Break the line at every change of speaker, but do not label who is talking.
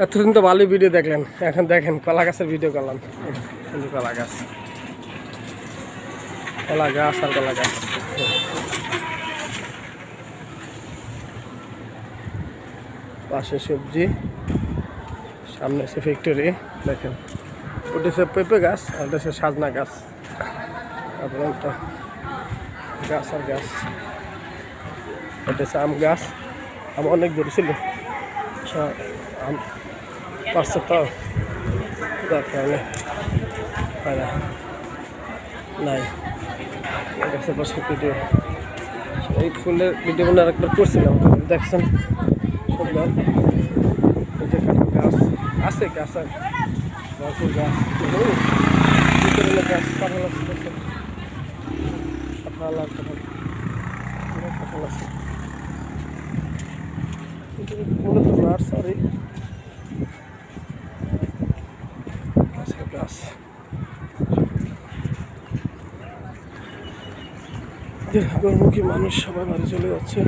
এতদিন তো ভালোই ভিডিও দেখলেন, এখন দেখেন কলা গাছের ভিডিও করলাম। সুন্দর কলা গাছ, কলা গাছ আর কলা গাছ। পাশে সবজি, সামনে এসে ফ্যাক্টরি। দেখেন ওটা হচ্ছে পেঁপে গাছ আর ওটা হচ্ছে সাজনা গাছ। তারপরে একটা গাছ আর গাছ, এটা হচ্ছে আম গাছ। আম অনেক ধরেছিল, আম পারছে তো যার কারণে নাই। গাছের পাশে ভিডিও, এই ফুলের ভিডিও মনে আরেকবার করছিলাম, দেখছেন সুন্দর। এই যে কাঁঠাল গাছ আছে, গাছ আর ভরপুর গাছ, ভিতরে গাছ কাঁঠাল আছে, কাঁঠাল আর কাঁঠাল, কাঁঠাল আছে। মূলত নার্সারি, গাছের গাছ। গর্মুখী মানুষ সবাই বাড়ি চলে যাচ্ছে।